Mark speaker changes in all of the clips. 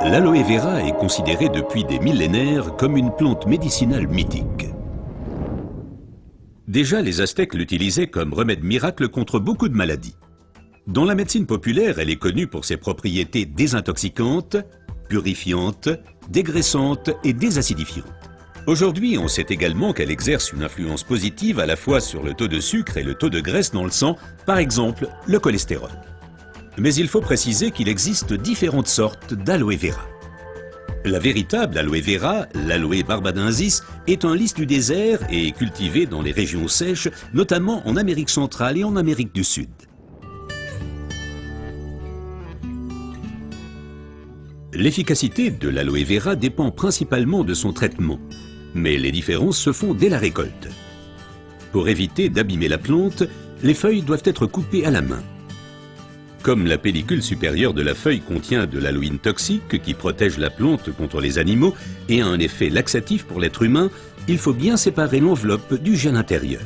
Speaker 1: L'aloe vera est considérée depuis des millénaires comme une plante médicinale mythique. Déjà, les Aztèques l'utilisaient comme remède miracle contre beaucoup de maladies. Dans la médecine populaire, elle est connue pour ses propriétés désintoxicantes, purifiantes, dégraissantes et désacidifiantes. Aujourd'hui, on sait également qu'elle exerce une influence positive à la fois sur le taux de sucre et le taux de graisse dans le sang, par exemple le cholestérol. Mais il faut préciser qu'il existe différentes sortes d'aloe vera. La véritable aloe vera, l'aloe barbadensis, est un lys du désert et est cultivée dans les régions sèches, notamment en Amérique centrale et en Amérique du Sud. L'efficacité de l'aloe vera dépend principalement de son traitement, mais les différences se font dès la récolte. Pour éviter d'abîmer la plante, les feuilles doivent être coupées à la main. Comme la pellicule supérieure de la feuille contient de l'aloïne toxique qui protège la plante contre les animaux et a un effet laxatif pour l'être humain, il faut bien séparer l'enveloppe du gel intérieur.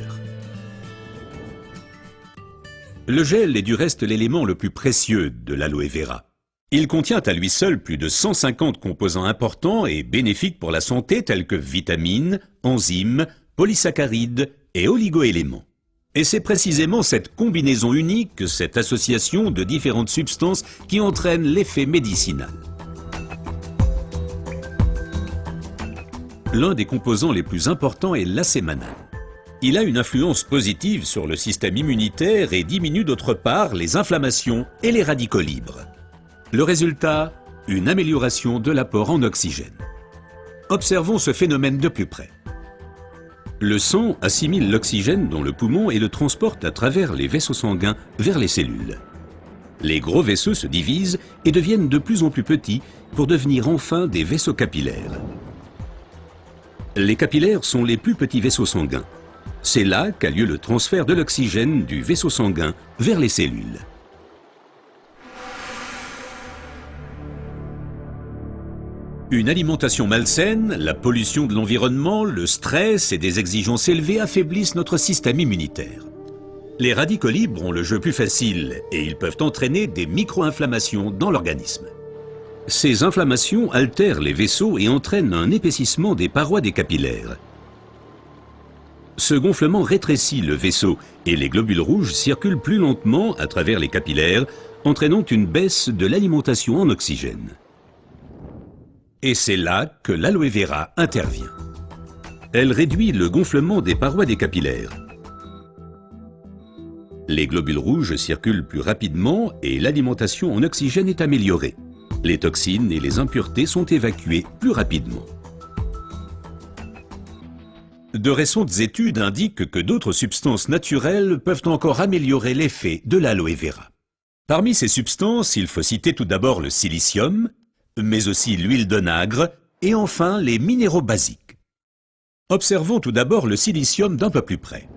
Speaker 1: Le gel est du reste l'élément le plus précieux de l'aloe vera. Il contient à lui seul plus de 150 composants importants et bénéfiques pour la santé tels que vitamines, enzymes, polysaccharides et oligoéléments. Et c'est précisément cette combinaison unique, cette association de différentes substances qui entraîne l'effet médicinal. L'un des composants les plus importants est l'acémanal. Il a une influence positive sur le système immunitaire et diminue d'autre part les inflammations et les radicaux libres. Le résultat, une amélioration de l'apport en oxygène. Observons ce phénomène de plus près. Le sang assimile l'oxygène dans le poumon et le transporte à travers les vaisseaux sanguins vers les cellules. Les gros vaisseaux se divisent et deviennent de plus en plus petits pour devenir enfin des vaisseaux capillaires. Les capillaires sont les plus petits vaisseaux sanguins. C'est là qu'a lieu le transfert de l'oxygène du vaisseau sanguin vers les cellules. Une alimentation malsaine, la pollution de l'environnement, le stress et des exigences élevées affaiblissent notre système immunitaire. Les radicaux libres ont le jeu plus facile et ils peuvent entraîner des micro-inflammations dans l'organisme. Ces inflammations altèrent les vaisseaux et entraînent un épaississement des parois des capillaires. Ce gonflement rétrécit le vaisseau et les globules rouges circulent plus lentement à travers les capillaires, entraînant une baisse de l'alimentation en oxygène. Et c'est là que l'aloe vera intervient. Elle réduit le gonflement des parois des capillaires. Les globules rouges circulent plus rapidement et l'alimentation en oxygène est améliorée. Les toxines et les impuretés sont évacuées plus rapidement. De récentes études indiquent que d'autres substances naturelles peuvent encore améliorer l'effet de l'aloe vera. Parmi ces substances, il faut citer tout d'abord le silicium, mais aussi l'huile d'onagre et enfin les minéraux basiques. Observons tout d'abord le silicium d'un peu plus près.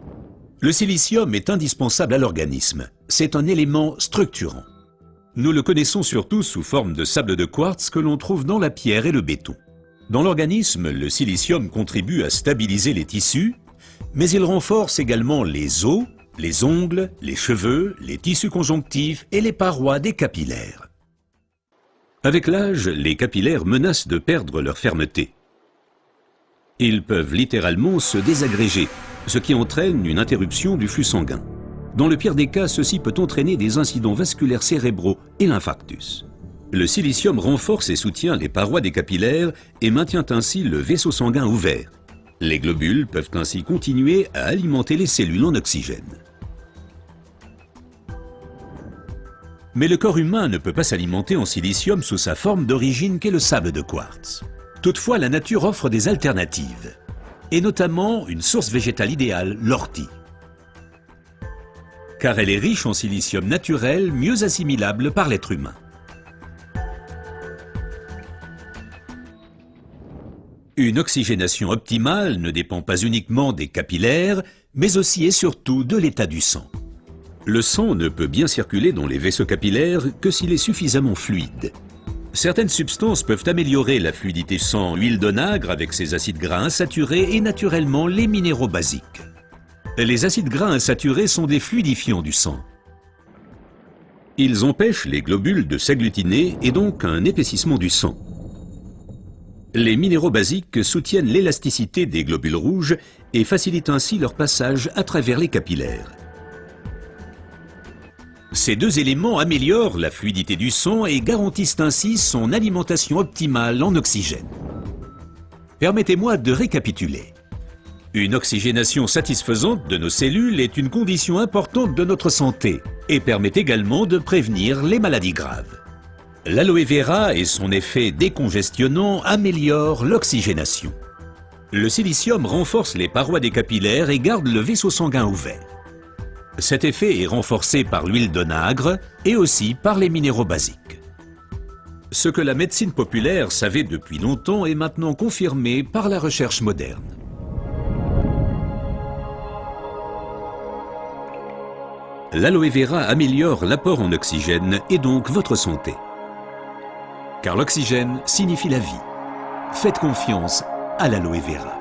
Speaker 1: Le silicium est indispensable à l'organisme. C'est un élément structurant. Nous le connaissons surtout sous forme de sable de quartz que l'on trouve dans la pierre et le béton. Dans l'organisme, le silicium contribue à stabiliser les tissus, mais il renforce également les os, les ongles, les cheveux, les tissus conjonctifs et les parois des capillaires. Avec l'âge, les capillaires menacent de perdre leur fermeté. Ils peuvent littéralement se désagréger, ce qui entraîne une interruption du flux sanguin. Dans le pire des cas, ceci peut entraîner des incidents vasculaires cérébraux et l'infarctus. Le silicium renforce et soutient les parois des capillaires et maintient ainsi le vaisseau sanguin ouvert. Les globules peuvent ainsi continuer à alimenter les cellules en oxygène. Mais le corps humain ne peut pas s'alimenter en silicium sous sa forme d'origine qu'est le sable de quartz. Toutefois, la nature offre des alternatives, et notamment une source végétale idéale, l'ortie. Car elle est riche en silicium naturel, mieux assimilable par l'être humain. Une oxygénation optimale ne dépend pas uniquement des capillaires, mais aussi et surtout de l'état du sang. Le sang ne peut bien circuler dans les vaisseaux capillaires que s'il est suffisamment fluide. Certaines substances peuvent améliorer la fluidité sang, l'huile d'onagre avec ses acides gras insaturés et naturellement les minéraux basiques. Les acides gras insaturés sont des fluidifiants du sang. Ils empêchent les globules de s'agglutiner et donc un épaississement du sang. Les minéraux basiques soutiennent l'élasticité des globules rouges et facilitent ainsi leur passage à travers les capillaires. Ces deux éléments améliorent la fluidité du sang et garantissent ainsi son alimentation optimale en oxygène. Permettez-moi de récapituler. Une oxygénation satisfaisante de nos cellules est une condition importante de notre santé et permet également de prévenir les maladies graves. L'aloe vera et son effet décongestionnant améliorent l'oxygénation. Le silicium renforce les parois des capillaires et garde le vaisseau sanguin ouvert. Cet effet est renforcé par l'huile d'onagre et aussi par les minéraux basiques. Ce que la médecine populaire savait depuis longtemps est maintenant confirmé par la recherche moderne. L'aloe vera améliore l'apport en oxygène et donc votre santé. Car l'oxygène signifie la vie. Faites confiance à l'aloe vera.